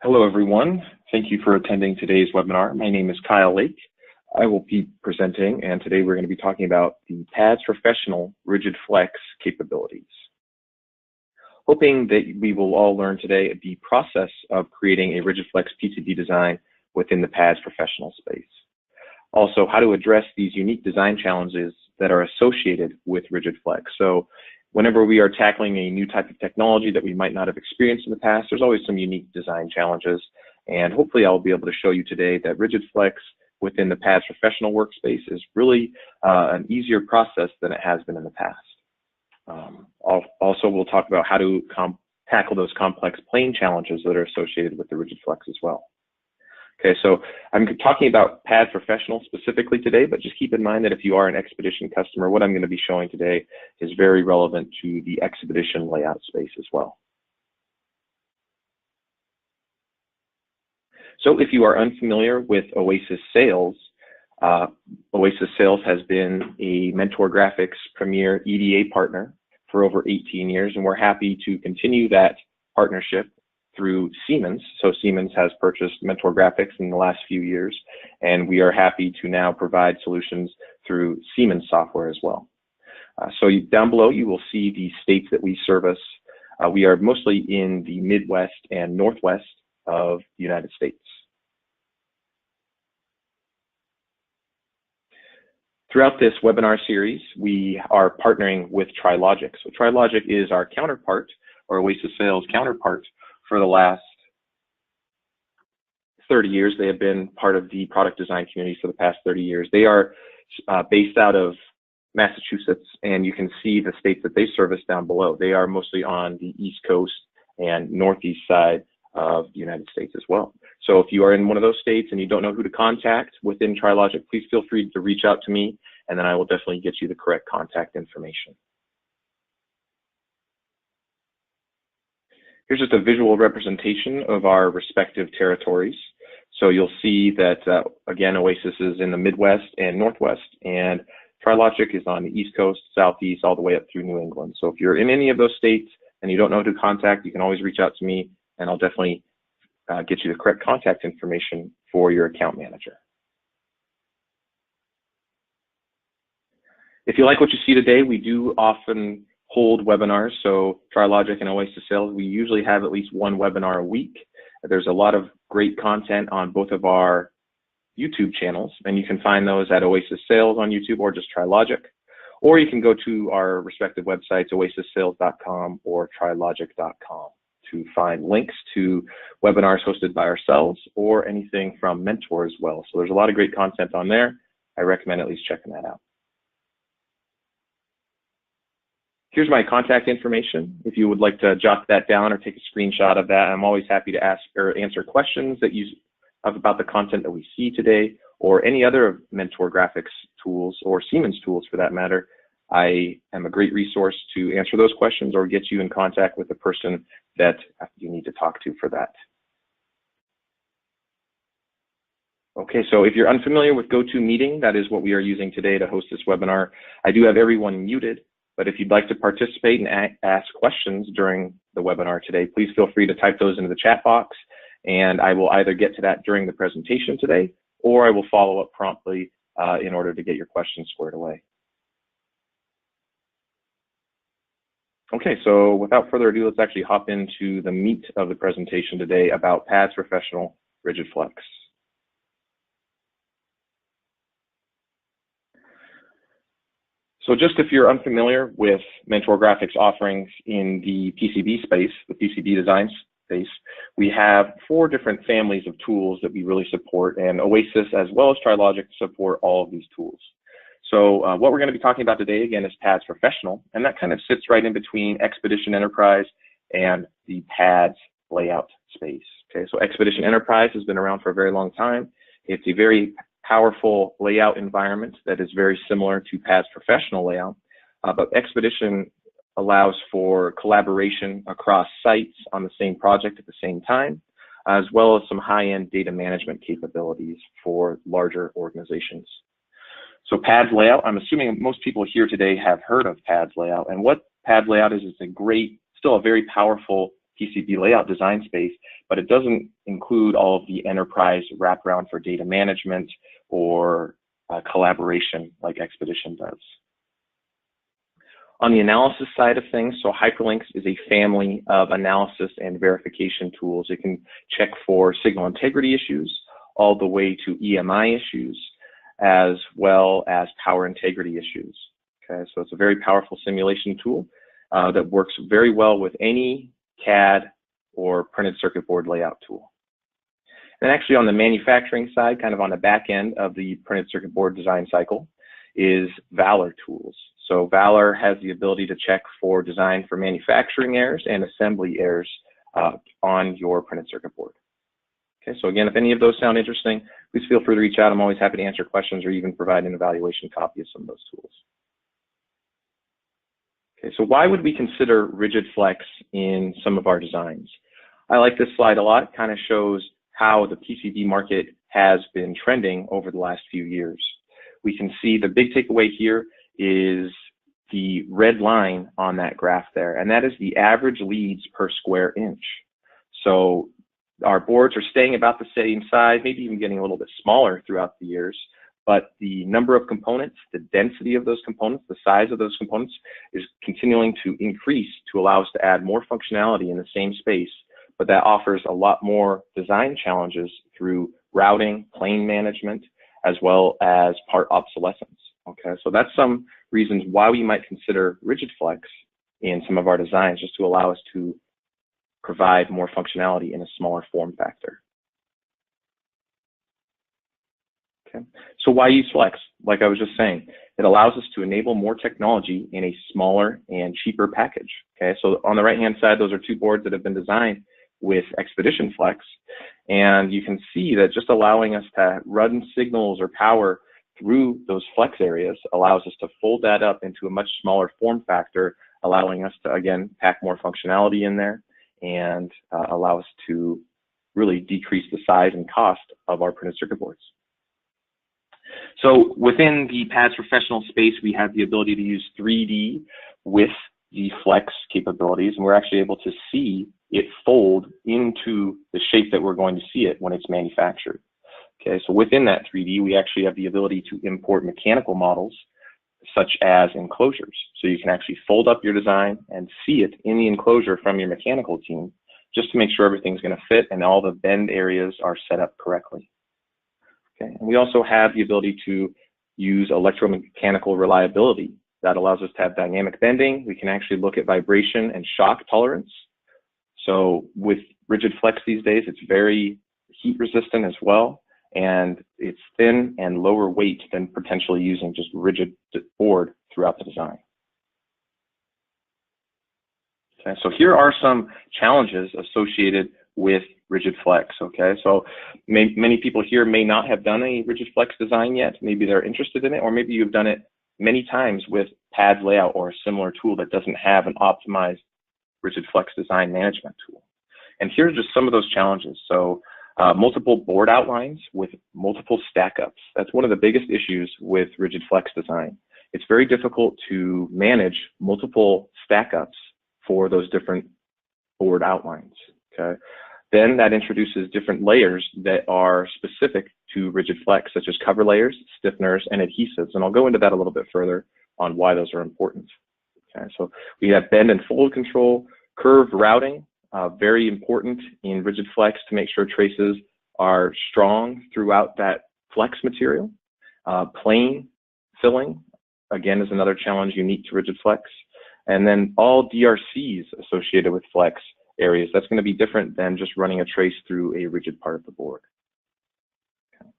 Hello, everyone. Thank you for attending today's webinar. My name is Kyle Lake. I will be presenting, and today we're going to be talking about the PADS Professional Rigid Flex capabilities. Hoping that we will all learn today the process of creating a Rigid Flex PCB design within the PADS Professional space. Also, how to address these unique design challenges that are associated with Rigid Flex. So whenever we are tackling a new type of technology that we might not have experienced in the past, there's always some unique design challenges. And hopefully I'll be able to show you today that Rigid Flex within the PADS Professional workspace is really an easier process than it has been in the past. Also, we'll talk about how to tackle those complex plane challenges that are associated with the Rigid Flex as well. Okay, so I'm talking about PADS Professional specifically today, but just keep in mind that if you are an Expedition customer, what I'm going to be showing today is very relevant to the Expedition layout space as well. So if you are unfamiliar with Oasis Sales, Oasis Sales has been a Mentor Graphics Premier EDA partner for over 18 years, and we're happy to continue that partnership through Siemens. So Siemens has purchased Mentor Graphics in the last few years, and we are happy to now provide solutions through Siemens software as well. Down below, you will see the states that we service. We are mostly in the Midwest and Northwest of the United States. Throughout this webinar series, we are partnering with Trilogic. So Trilogic is our counterpart, or Oasis Sales counterpart, for the last 30 years. They have been part of the product design community for the past 30 years. They are based out of Massachusetts, and you can see the states that they service down below. They are mostly on the East Coast and Northeast side of the United States as well. So if you are in one of those states and you don't know who to contact within Trilogic, please feel free to reach out to me, and then I will definitely get you the correct contact information. Here's just a visual representation of our respective territories. So you'll see that, again, Oasis is in the Midwest and Northwest, and Trilogic is on the East Coast, Southeast, all the way up through New England. So if you're in any of those states and you don't know who to contact, you can always reach out to me, and I'll definitely get you the correct contact information for your account manager. If you like what you see today, we do often hold webinars. So Trilogic and Oasis Sales, we usually have at least one webinar a week. There's a lot of great content on both of our YouTube channels, and you can find those at Oasis Sales on YouTube or just Trilogic. Or you can go to our respective websites, oasissales.com or trilogic.com, to find links to webinars hosted by ourselves or anything from Mentor as well. So there's a lot of great content on there. I recommend at least checking that out. Here's my contact information. If you would like to jot that down or take a screenshot of that, I'm always happy to ask or answer questions that you have about the content that we see today, or any other Mentor Graphics tools or Siemens tools for that matter. I am a great resource to answer those questions or get you in contact with the person that you need to talk to for that. Okay, so if you're unfamiliar with GoToMeeting, that is what we are using today to host this webinar. I do have everyone muted, but if you'd like to participate and ask questions during the webinar today, please feel free to type those into the chat box, and I will either get to that during the presentation today, or I will follow up promptly in order to get your questions squared away. Okay, so without further ado, let's actually hop into the meat of the presentation today about PADS Professional Rigid Flex. So just if you're unfamiliar with Mentor Graphics offerings in the PCB space, the PCB design space, we have 4 different families of tools that we really support, and Oasis as well as Trilogic support all of these tools. So what we're going to be talking about today, again, is PADS Professional, and that kind of sits right in between Expedition Enterprise and the PADS layout space. Okay, so Expedition Enterprise has been around for a very long time. It's a very powerful layout environment that is very similar to PADS Professional layout, but Expedition allows for collaboration across sites on the same project at the same time, as well as some high-end data management capabilities for larger organizations. So PADS layout, I'm assuming most people here today have heard of PADS layout, and what PADS layout is a great, still a very powerful PCB layout design space, but it doesn't include all of the enterprise wraparound for data management or collaboration like Expedition does. On the analysis side of things, so Hyperlinks is a family of analysis and verification tools. It can check for signal integrity issues all the way to EMI issues, as well as power integrity issues. Okay, so it's a very powerful simulation tool that works very well with any CAD or printed circuit board layout tool. And actually on the manufacturing side, kind of on the back end of the printed circuit board design cycle, is Valor tools. So Valor has the ability to check for design for manufacturing errors and assembly errors on your printed circuit board. Okay, so again, if any of those sound interesting, please feel free to reach out. I'm always happy to answer questions or even provide an evaluation copy of some of those tools. Okay, so why would we consider rigid flex in some of our designs? I like this slide a lot. It kind of shows how the PCB market has been trending over the last few years. We can see the big takeaway here is the red line on that graph there, and that is the average leads per square inch. So our boards are staying about the same size, maybe even getting a little bit smaller throughout the years, but the number of components, the density of those components, the size of those components is continuing to increase to allow us to add more functionality in the same space, but that offers a lot more design challenges through routing, plane management, as well as part obsolescence. Okay, so that's some reasons why we might consider rigid flex in some of our designs, just to allow us to provide more functionality in a smaller form factor. Okay, so why use flex? Like I was just saying, it allows us to enable more technology in a smaller and cheaper package. Okay, so on the right-hand side, those are two boards that have been designed with Expedition Flex, and you can see that just allowing us to run signals or power through those flex areas allows us to fold that up into a much smaller form factor, allowing us to, again, pack more functionality in there and allow us to really decrease the size and cost of our printed circuit boards. So within the PADS Professional space, we have the ability to use 3D with the flex capabilities, and we're actually able to see it fold into the shape that we're going to see it when it's manufactured. Okay, so within that 3D, we actually have the ability to import mechanical models such as enclosures. So you can actually fold up your design and see it in the enclosure from your mechanical team, just to make sure everything's going to fit and all the bend areas are set up correctly. Okay, and we also have the ability to use electromechanical reliability. That allows us to have dynamic bending. We can actually look at vibration and shock tolerance. So with rigid flex these days, it's very heat resistant as well, and it's thin and lower weight than potentially using just rigid board throughout the design. Okay, so here are some challenges associated with rigid flex. Okay, so many people here may not have done a rigid flex design yet. Maybe they're interested in it, or maybe you've done it many times with PADS layout or a similar tool that doesn't have an optimized rigid flex design management tool. And here's just some of those challenges. So multiple board outlines with multiple stackups. That's one of the biggest issues with rigid flex design. It's very difficult to manage multiple stackups for those different board outlines. Okay. Then that introduces different layers that are specific to rigid flex, such as cover layers, stiffeners, and adhesives. And I'll go into that a little bit further on why those are important. Okay, so we have bend and fold control, curved routing, very important in rigid flex to make sure traces are strong throughout that flex material. Plane filling, again, is another challenge unique to rigid flex. And then all DRCs associated with flex areas. That's going to be different than just running a trace through a rigid part of the board. Okay.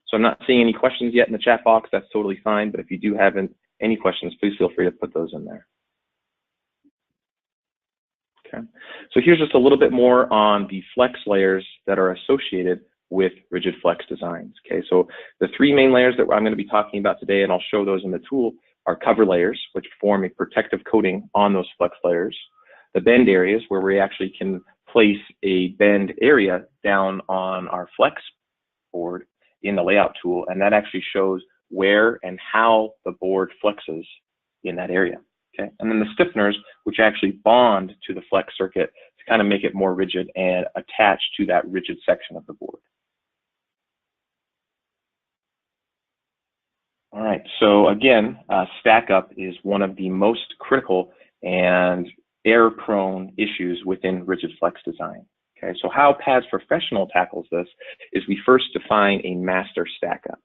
So I'm not seeing any questions yet in the chat box. That's totally fine. But if you do have any questions, please feel free to put those in there. Okay. So here's just a little bit more on the flex layers that are associated with rigid flex designs. Okay. So the three main layers that I'm going to be talking about today, and I'll show those in the tool, are cover layers, which form a protective coating on those flex layers. The bend areas, where we actually can place a bend area down on our flex board in the layout tool, and that actually shows where and how the board flexes in that area. Okay, and then the stiffeners, which actually bond to the flex circuit to kind of make it more rigid and attach to that rigid section of the board. All right, so again, stack up is one of the most critical and error-prone issues within rigid flex design. Okay, so how PADS Professional tackles this is we first define a master stack up.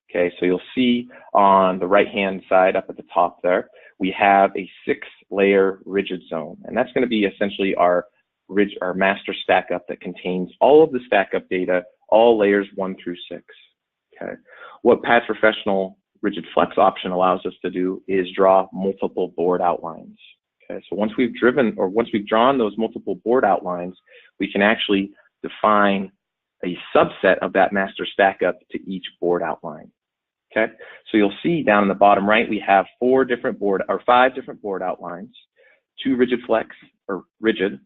Okay, so you'll see on the right-hand side up at the top there, we have a 6-layer rigid zone, and that's going to be essentially our master stack up that contains all of the stack up data, all layers 1 through 6. Okay, what PADS Professional rigid flex option allows us to do is draw multiple board outlines. Okay, so once we've drawn those multiple board outlines, we can actually define a subset of that master stack up to each board outline. Okay, so you'll see down in the bottom right, we have 5 different board outlines, 2 rigid flex or rigid,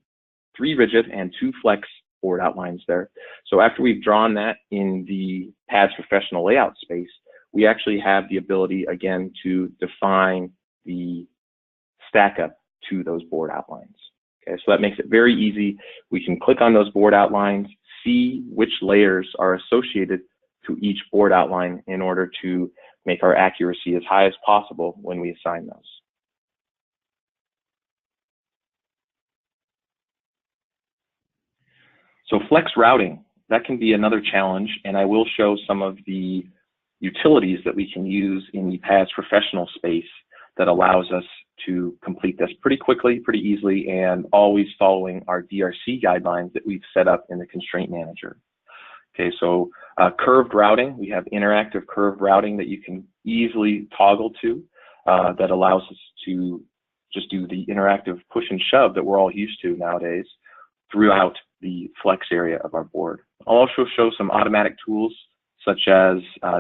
3 rigid, and 2 flex board outlines there. So after we've drawn that in the PADS Professional layout space, we actually have the ability again to define the stack up to those board outlines. Okay, so that makes it very easy. We can click on those board outlines, see which layers are associated to each board outline in order to make our accuracy as high as possible when we assign those. So flex routing, that can be another challenge, and I will show some of the utilities that we can use in the PADS Professional space that allows us to complete this pretty quickly, pretty easily, and always following our DRC guidelines that we've set up in the Constraint Manager. Okay, so curved routing, we have interactive curved routing that you can easily toggle to that allows us to just do the interactive push and shove that we're all used to nowadays throughout the flex area of our board. I'll also show some automatic tools such as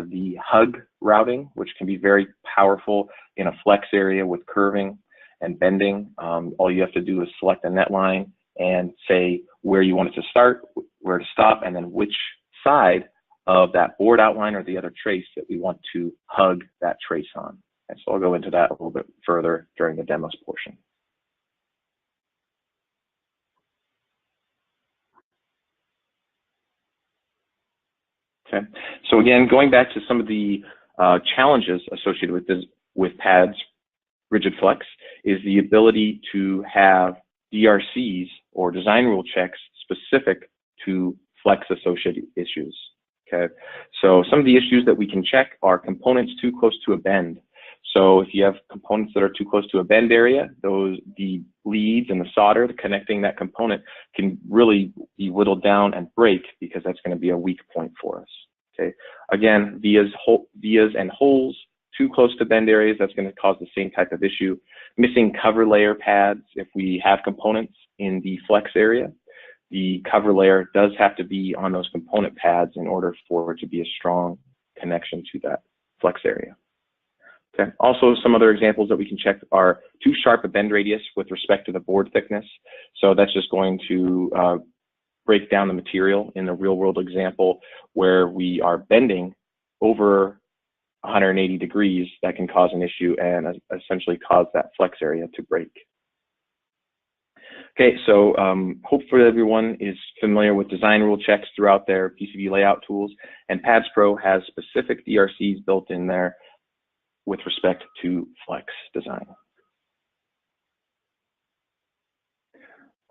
the hug routing, which can be very powerful in a flex area with curving and bending. All you have to do is select a net line and say where you want it to start, where to stop, and then which side of that board outline or the other trace that we want to hug that trace on. And so I'll go into that a little bit further during the demos portion. Okay, so again, going back to some of the challenges associated with PADS rigid flex is the ability to have DRCs or design rule checks specific to flex associated issues. Okay, so some of the issues that we can check are components too close to a bend. So if you have components that are too close to a bend area, the leads and the solder connecting that component can really be whittled down and break because that's going to be a weak point for us. Okay, again, vias and holes too close to bend areas, that's going to cause the same type of issue. Missing cover layer pads, if we have components in the flex area, the cover layer does have to be on those component pads in order for it to be a strong connection to that flex area. Okay. Also, some other examples that we can check are too sharp a bend radius with respect to the board thickness. So that's just going to break down the material in the real world example where we are bending over 180 degrees. That can cause an issue and essentially cause that flex area to break. Okay, so hopefully everyone is familiar with design rule checks throughout their PCB layout tools, and PADS Pro has specific DRCs built in there with respect to flex design.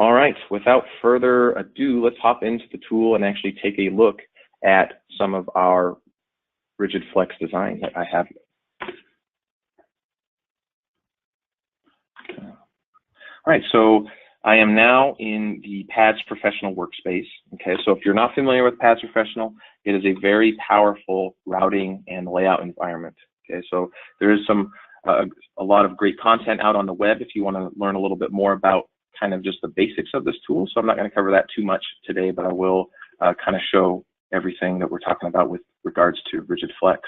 All right, without further ado, let's hop into the tool and actually take a look at some of our rigid flex design that I have here. Okay. All right, so I am now in the PADS Professional workspace. Okay, so if you're not familiar with PADS Professional, it is a very powerful routing and layout environment. Okay, so there is a lot of great content out on the web if you want to learn a little bit more about kind of just the basics of this tool. So I'm not going to cover that too much today, but I will kind of show everything that we're talking about with regards to rigid flex.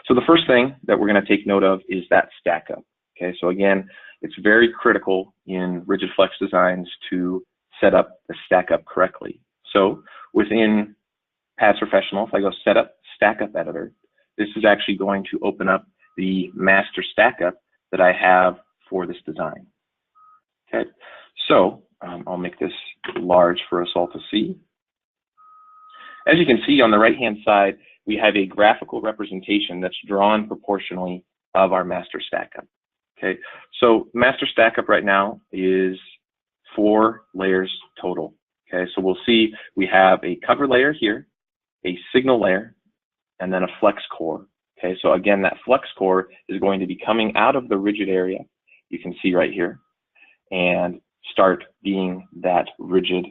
So the first thing that we're going to take note of is that stack up. Okay, so again, it's very critical in rigid flex designs to set up the stack up correctly. So within PADS Professional, if I go Setup, Stack Up Editor, this is actually going to open up the master stack up that I have for this design. Okay, so I'll make this large for us all to see. As you can see on the right-hand side, we have a graphical representation that's drawn proportionally of our master stackup. Okay, so master stackup right now is 4 layers total. Okay, so we'll see we have a cover layer here, a signal layer, and then a flex core. Okay, so again, that flex core is going to be coming out of the rigid area, you can see right here, and start being that rigid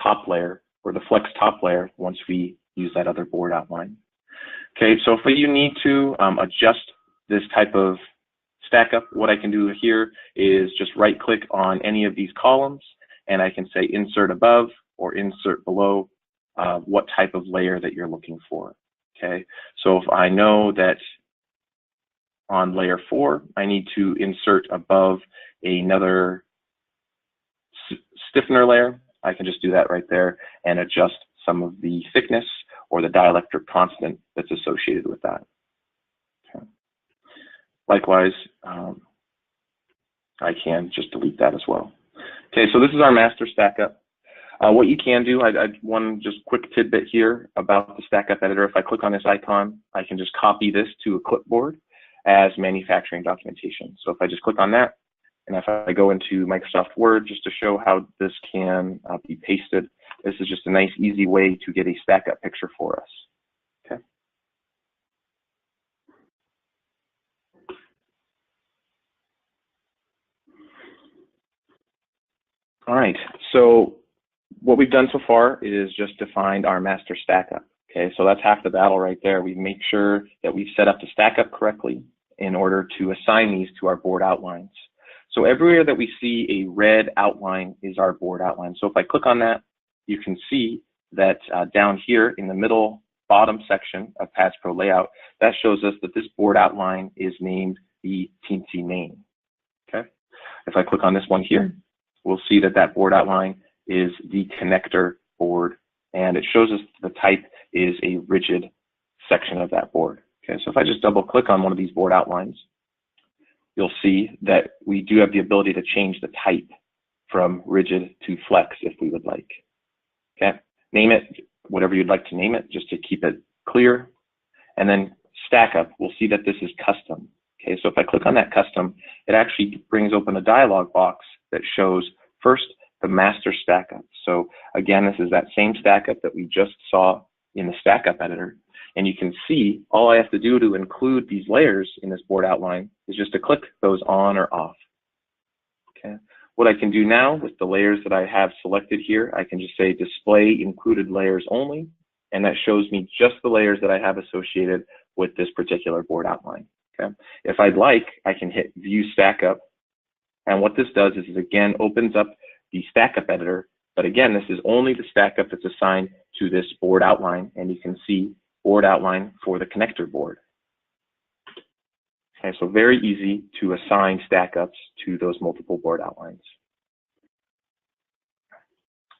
top layer, or the flex top layer, once we use that other board outline. Okay, so if you need to adjust this type of stackup, what I can do here is just right click on any of these columns, and I can say insert above or insert below what type of layer that you're looking for. Okay, so if I know that on layer 4, I need to insert above another stiffener layer, I can just do that right there and adjust some of the thickness or the dielectric constant that's associated with that. Okay. Likewise, I can just delete that as well. Okay, so this is our master stackup. What you can do, one just quick tidbit here about the stackup editor. If I click on this icon, I can just copy this to a clipboard as manufacturing documentation. So if I just click on that, and if I go into Microsoft Word just to show how this can be pasted, this is just a nice, easy way to get a stackup picture for us. Okay. All right, so what we've done so far is just defined our master stackup. Okay, so that's half the battle right there. We make sure that we've set up the stackup correctly in order to assign these to our board outlines. So everywhere that we see a red outline is our board outline. So if I click on that, you can see that down here in the middle bottom section of Pads Pro Layout, that shows us that this board outline is named the Teensy main. Okay, if I click on this one here, we'll see that that board outline is the connector board, and it shows us the type is a rigid section of that board. Okay, so if I just double click on one of these board outlines, you'll see that we do have the ability to change the type from rigid to flex if we would like. Okay, name it whatever you'd like to name it, just to keep it clear. And then stack up, we'll see that this is custom. Okay, so if I click on that custom, it actually brings open a dialog box that shows first the master stackup. So again, this is that same stackup that we just saw in the stackup editor. And you can see all I have to do to include these layers in this board outline is just to click those on or off. Okay. What I can do now with the layers that I have selected here, I can just say display included layers only, and that shows me just the layers that I have associated with this particular board outline. Okay. If I'd like, I can hit view stackup, and what this does is again opens up the stackup editor, but again, this is only the stackup that's assigned to this board outline, and you can see board outline for the connector board. Okay, so very easy to assign stackups to those multiple board outlines.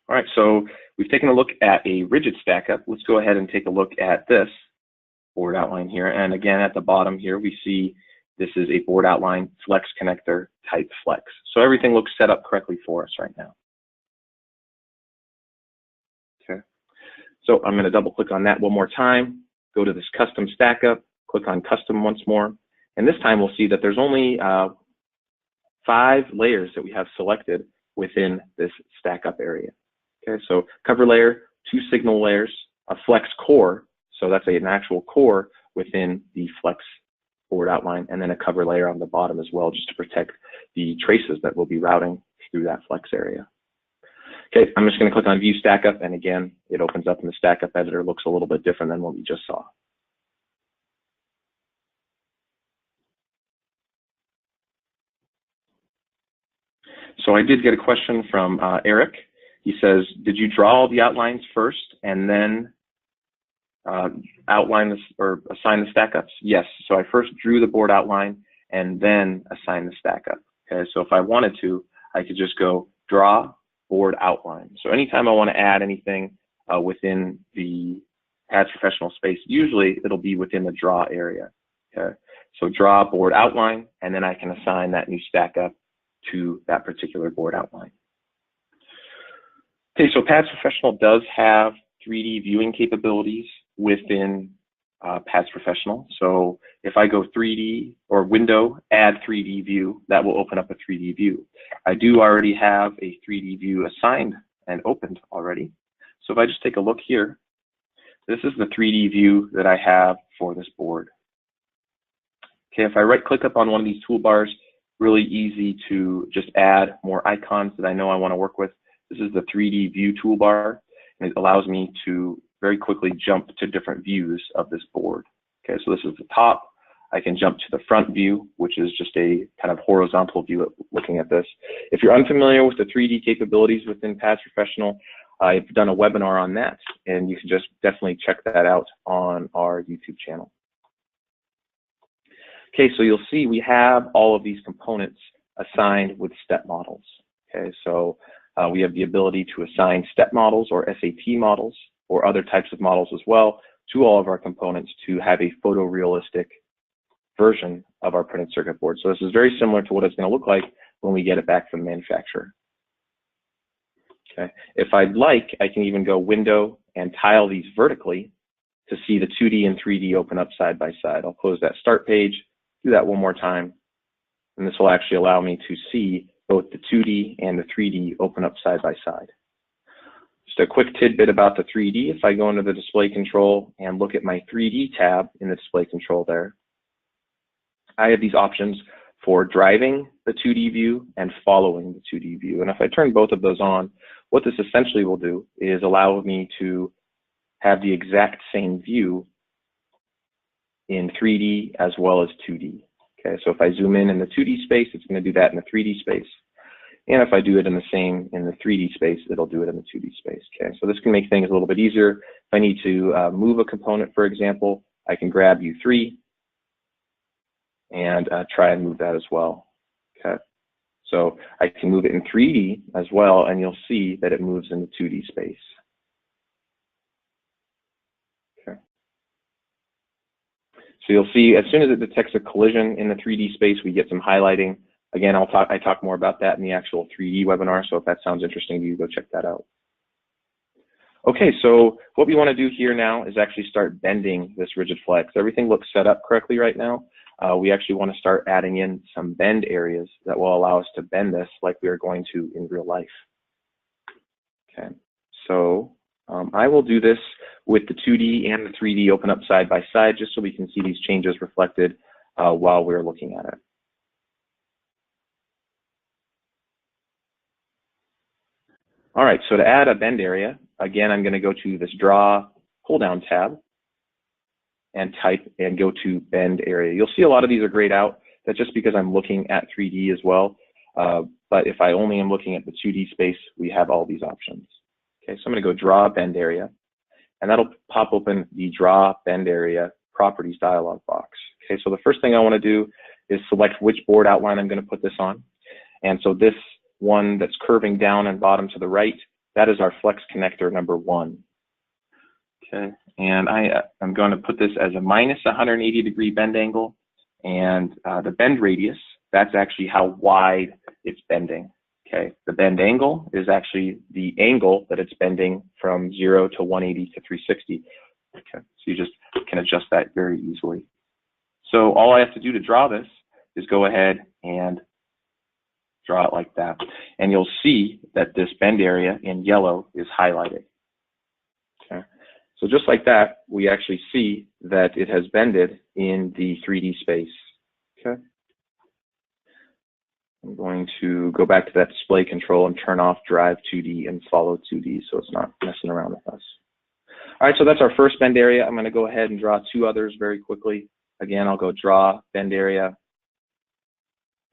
All right, so we've taken a look at a rigid stackup. Let's go ahead and take a look at this board outline here. And again, at the bottom here, we see this is a board outline flex connector type flex. So everything looks set up correctly for us right now. Okay, so I'm going to double click on that one more time, go to this custom stackup, click on custom once more, and this time we'll see that there's only 5 layers that we have selected within this stackup area. Okay, so cover layer, 2 signal layers, a flex core, so that's an actual core within the flex board outline, and then a cover layer on the bottom as well, just to protect the traces that will be routing through that flex area. Okay, I'm just going to click on View Stackup, and again, it opens up in the Stackup editor. It looks a little bit different than what we just saw. So I did get a question from Eric. He says, did you draw all the outlines first and then outline this or assign the stackups? Yes, so I first drew the board outline and then assign the stackup. Okay, so if I wanted to, I could just go draw board outline. So anytime I want to add anything within the Pads Professional space, usually it'll be within the draw area. Okay, So draw board outline, and then I can assign that new stack up to that particular board outline. Okay, so PADS Professional does have 3D viewing capabilities within PADS Professional. So if I go 3D or Window, add 3D view, that will open up a 3D view. I do already have a 3D view assigned and opened already. So if I just take a look here, this is the 3D view that I have for this board. Okay, if I right click up on one of these toolbars, really easy to just add more icons that I know I want to work with. This is the 3D view toolbar, and it allows me to very quickly jump to different views of this board. Okay, so this is the top. I can jump to the front view, which is just a kind of horizontal view of looking at this. If you're unfamiliar with the 3D capabilities within PADS Professional, I've done a webinar on that, and you can just definitely check that out on our YouTube channel. Okay, so you'll see we have all of these components assigned with step models. Okay, so we have the ability to assign step models or SAT models or other types of models as well to all of our components to have a photorealistic version of our printed circuit board. So this is very similar to what it's going to look like when we get it back from the manufacturer. Okay. If I'd like, I can even go Window and tile these vertically to see the 2D and 3D open up side by side. I'll close that start page, do that one more time, and this will actually allow me to see both the 2D and the 3D open up side by side. Just a quick tidbit about the 3D. If I go into the display control and look at my 3D tab in the display control there, I have these options for driving the 2D view and following the 2D view. And if I turn both of those on, what this essentially will do is allow me to have the exact same view in 3D as well as 2D. Okay, so if I zoom in the 2D space, it's going to do that in the 3D space. And if I do it in the same in the 3D space, it'll do it in the 2D space. Okay, so this can make things a little bit easier. If I need to move a component, for example, I can grab U3 and try and move that as well. Okay, so I can move it in 3D as well, and you'll see that it moves in the 2D space. Okay, so you'll see as soon as it detects a collision in the 3D space, we get some highlighting. Again, I talk more about that in the actual 3D webinar, so if that sounds interesting to you, go check that out. Okay, so what we want to do here now is actually start bending this rigid flex. Everything looks set up correctly right now. We actually want to start adding in some bend areas that will allow us to bend this like we are going to in real life. Okay, so I will do this with the 2D and the 3D open up side by side just so we can see these changes reflected while we're looking at it. All right, so to add a bend area, again, I'm going to go to this Draw pull-down tab and type and go to Bend Area. You'll see a lot of these are grayed out. That's just because I'm looking at 3D as well. But if I only am looking at the 2D space, we have all these options. Okay, so I'm going to go Draw Bend Area, and that'll pop open the Draw Bend Area Properties dialog box. Okay, so the first thing I want to do is select which board outline I'm going to put this on. And so this one that's curving down and bottom to the right, that is our flex connector number 1. Okay, and I'm going to put this as a minus 180 degree bend angle, and the bend radius, that's actually how wide it's bending. Okay, the bend angle is actually the angle that it's bending from 0 to 180 to 360. Okay, so you just can adjust that very easily. So all I have to do to draw this is go ahead and draw it like that. And you'll see that this bend area in yellow is highlighted. Okay. So just like that, we actually see that it has bended in the 3D space. Okay. I'm going to go back to that display control and turn off Drive 2D and Follow 2D so it's not messing around with us. All right, so that's our first bend area. I'm going to go ahead and draw 2 others very quickly. Again, I'll go Draw Bend Area.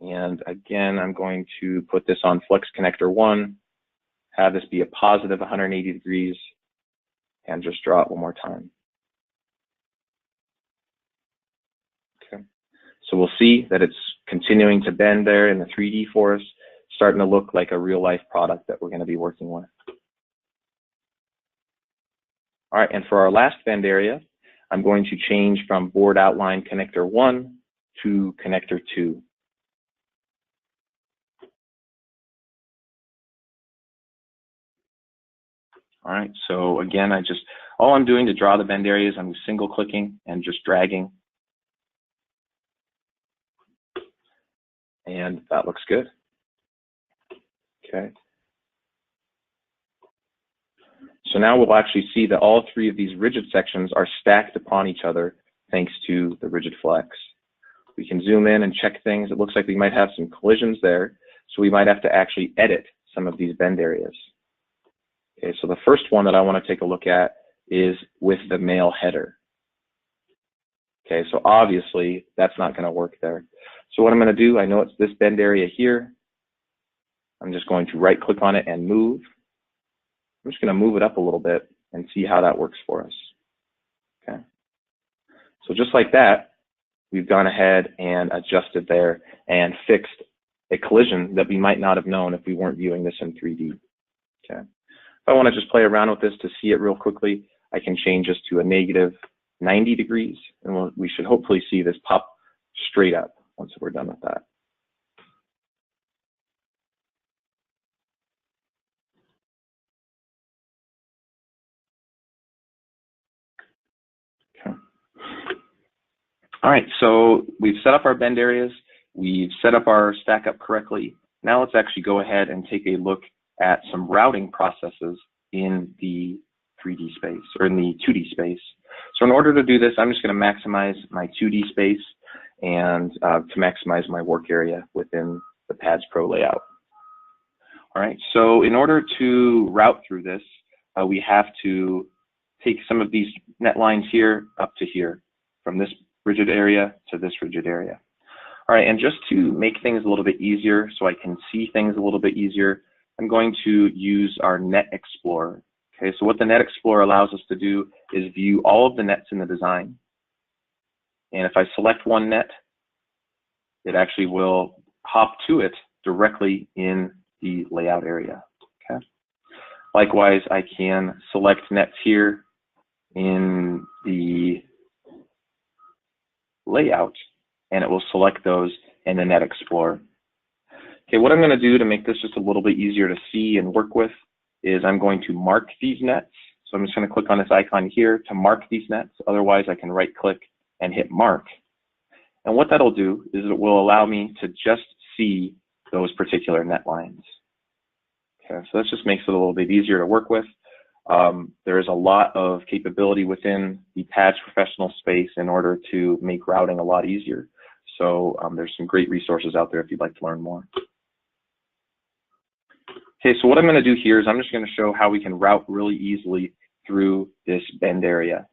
And again, I'm going to put this on Flex Connector 1, have this be a positive 180 degrees, and just draw it one more time. Okay. So we'll see that it's continuing to bend there in the 3D for us, starting to look like a real life product that we're going to be working with. All right, and for our last bend area, I'm going to change from Board Outline Connector 1 to connector 2. All right, so again, all I'm doing to draw the bend areas, I'm single clicking and just dragging. And that looks good. Okay. So now we'll actually see that all 3 of these rigid sections are stacked upon each other thanks to the rigid flex. We can zoom in and check things. It looks like we might have some collisions there, so we might have to actually edit some of these bend areas. Okay, so the first one that I want to take a look at is with the male header. Okay, so obviously that's not going to work there. So what I'm going to do, I know it's this bend area here. I'm just going to right click on it and move. I'm just going to move it up a little bit and see how that works for us. Okay, so just like that, we've gone ahead and adjusted there and fixed a collision that we might not have known if we weren't viewing this in 3D. Okay. If I want to just play around with this to see it real quickly, I can change this to a -90 degrees, and we should hopefully see this pop straight up once we're done with that. Okay. All right, so we've set up our bend areas, we've set up our stack up correctly. Now let's actually go ahead and take a look at some routing processes in the 3D space, or in the 2D space. So in order to do this, I'm just going to maximize my 2D space and to maximize my work area within the PADS Pro layout. All right, so in order to route through this, we have to take some of these net lines here up to here, from this rigid area to this rigid area. All right, and just to make things a little bit easier, so I can see things a little bit easier, I'm going to use our Net Explorer. Okay, so what the Net Explorer allows us to do is view all of the nets in the design. And if I select one net, it actually will hop to it directly in the layout area. Okay. Likewise, I can select nets here in the layout, and it will select those in the Net Explorer. Okay, what I'm going to do to make this just a little bit easier to see and work with is I'm going to mark these nets. So I'm just going to click on this icon here to mark these nets. Otherwise, I can right click and hit mark. And what that'll do is it will allow me to just see those particular net lines. Okay, so this just makes it a little bit easier to work with. There is a lot of capability within the PADS professional space in order to make routing a lot easier. So there's some great resources out there if you'd like to learn more. Okay, so what I'm going to do here is I'm just going to show how we can route really easily through this bend area.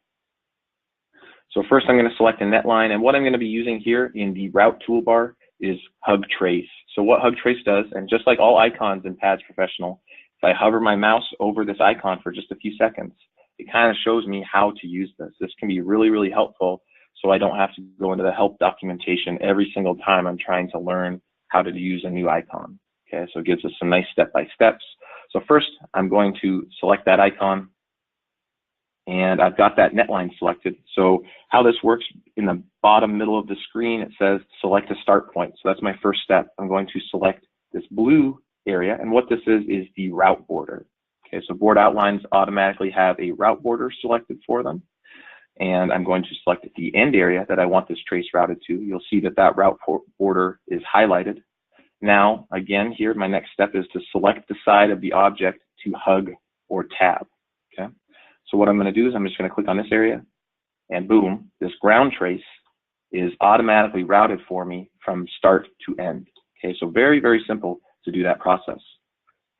So first I'm going to select a net line, and what I'm going to be using here in the route toolbar is Hug Trace. So what Hug Trace does, and just like all icons in PADS Professional, if I hover my mouse over this icon for just a few seconds, it kind of shows me how to use this. This can be really, really helpful, so I don't have to go into the help documentation every single time I'm trying to learn how to use a new icon. Okay, so it gives us some nice step-by-steps. So first, I'm going to select that icon, and I've got that net line selected. So how this works, in the bottom middle of the screen, it says select a start point. So that's my first step. I'm going to select this blue area, and what this is the route border. Okay, so board outlines automatically have a route border selected for them. And I'm going to select the end area that I want this trace routed to. You'll see that that route border is highlighted. Now, again, here, my next step is to select the side of the object to hug or tab. Okay. So what I'm going to do is I'm just going to click on this area, and boom, this ground trace is automatically routed for me from start to end. Okay, so very, very simple to do that process.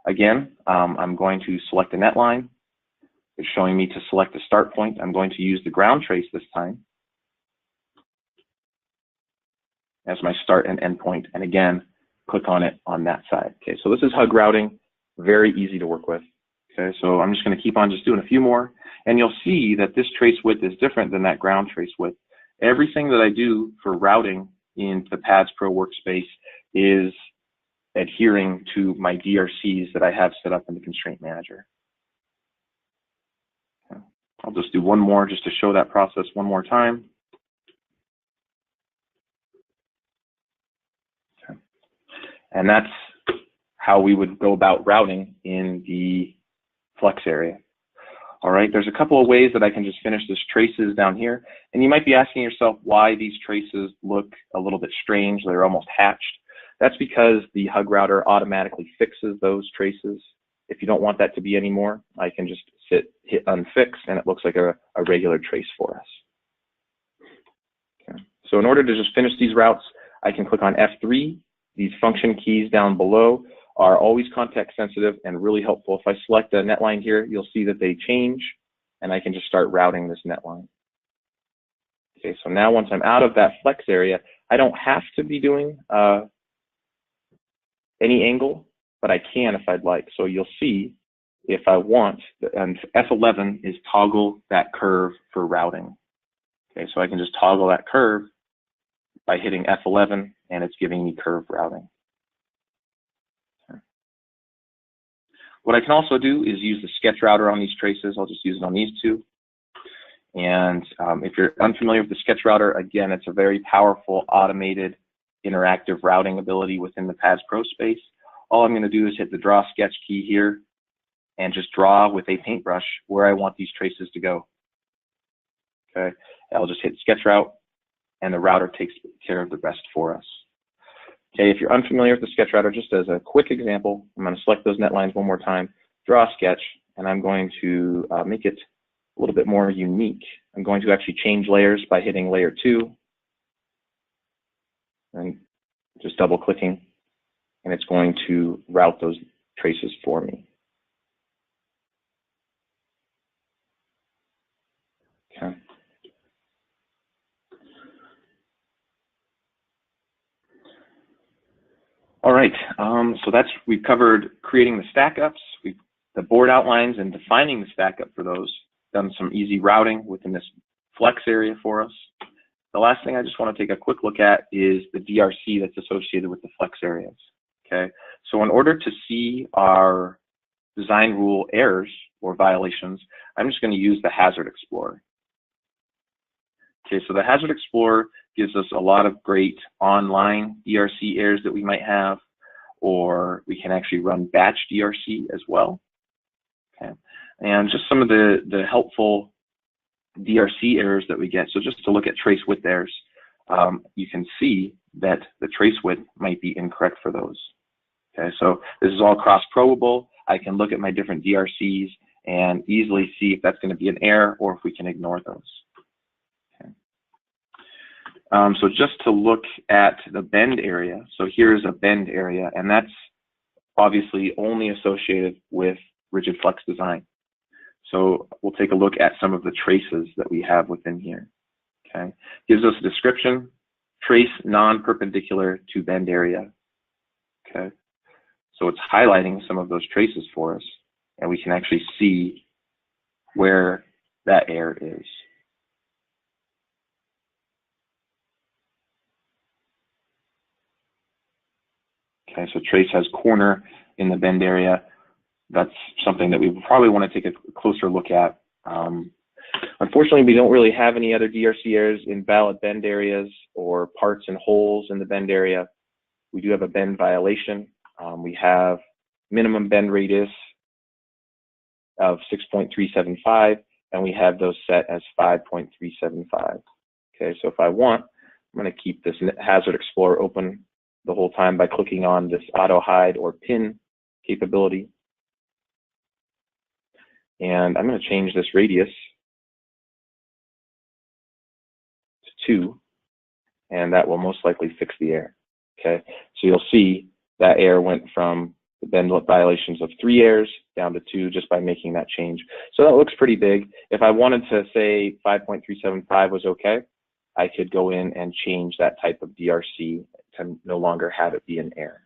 Again, I'm going to select a net line. It's showing me to select a start point. I'm going to use the ground trace this time as my start and end point, and again, click on it on that side. Okay, so this is hug routing, very easy to work with. Okay, so I'm just going to keep on just doing a few more, and you'll see that this trace width is different than that ground trace width. Everything that I do for routing in the PADS Pro workspace is adhering to my DRCs that I have set up in the Constraint Manager. Okay. I'll just do one more just to show that process one more time. And that's how we would go about routing in the flex area. All right, there's a couple of ways that I can just finish this traces down here. And you might be asking yourself why these traces look a little bit strange. They're almost hatched. That's because the hug router automatically fixes those traces. If you don't want that to be anymore, I can just hit unfix, and it looks like a regular trace for us. Okay. So in order to just finish these routes, I can click on F3. These function keys down below are always context sensitive and really helpful. If I select a netline here, you'll see that they change, and I can just start routing this netline. Okay, so now once I'm out of that flex area, I don't have to be doing any angle, but I can if I'd like. So you'll see if I want, and F11 is toggle that curve for routing. Okay, so I can just toggle that curve by hitting F11, and it's giving me curve routing. Okay. What I can also do is use the sketch router on these traces. I'll just use it on these two. And if you're unfamiliar with the sketch router, again, it's a very powerful automated interactive routing ability within the PAS Pro space. All I'm going to do is hit the draw sketch key here and just draw with a paintbrush where I want these traces to go. Okay, I'll just hit sketch route, and the router takes care of the rest for us. Okay, if you're unfamiliar with the sketch router, just as a quick example, I'm going to select those net lines one more time, draw a sketch, and I'm going to make it a little bit more unique. I'm going to actually change layers by hitting layer 2 and just double clicking, and it's going to route those traces for me. Okay. All right, so we've covered creating the stack-ups, the board outlines and defining the stack-up for those, done some easy routing within this flex area for us. The last thing I just want to take a quick look at is the DRC that's associated with the flex areas. Okay, so in order to see our design rule errors or violations, I'm just going to use the Hazard Explorer. Okay, so the Hazard Explorer gives us a lot of great online DRC errors that we might have, or we can actually run batch DRC as well. Okay, and just some of the helpful DRC errors that we get. So just to look at trace width errors, you can see that the trace width might be incorrect for those. Okay, so this is all cross-probable. I can look at my different DRCs and easily see if that's going to be an error or if we can ignore those. Okay. So just to look at the bend area, so here's a bend area, and that's obviously only associated with rigid flex design. So we'll take a look at some of the traces that we have within here. Okay, gives us a description, trace non-perpendicular to bend area. Okay, so it's highlighting some of those traces for us, and we can actually see where that error is. Okay, so trace has corner in the bend area. That's something that we probably want to take a closer look at. Unfortunately, we don't really have any other DRC errors in valid bend areas or parts and holes in the bend area. We do have a bend violation. We have minimum bend radius of 6.375, and we have those set as 5.375. Okay, so if I want, I'm going to keep this Hazard Explorer open the whole time by clicking on this auto hide or pin capability. And I'm going to change this radius to 2, and that will most likely fix the error. Okay, so you'll see that error went from the bend violations of 3 errors down to 2 just by making that change. So that looks pretty big. If I wanted to say 5.375 was okay, I could go in and change that type of DRC to no longer have it be an error.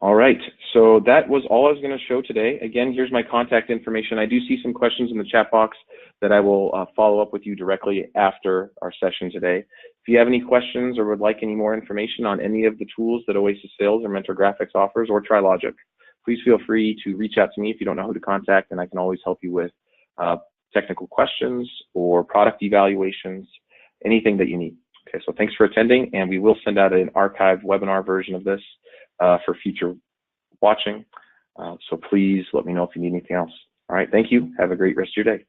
All right, so that was all I was going to show today. Again, here's my contact information. I do see some questions in the chat box that I will follow up with you directly after our session today. If you have any questions or would like any more information on any of the tools that Oasis Sales or Mentor Graphics offers, or TriLogic, please feel free to reach out to me if you don't know who to contact, and I can always help you with technical questions or product evaluations, anything that you need. Okay, so thanks for attending, and we will send out an archived webinar version of this for future watching. So please let me know if you need anything else. All right, thank you. Have a great rest of your day.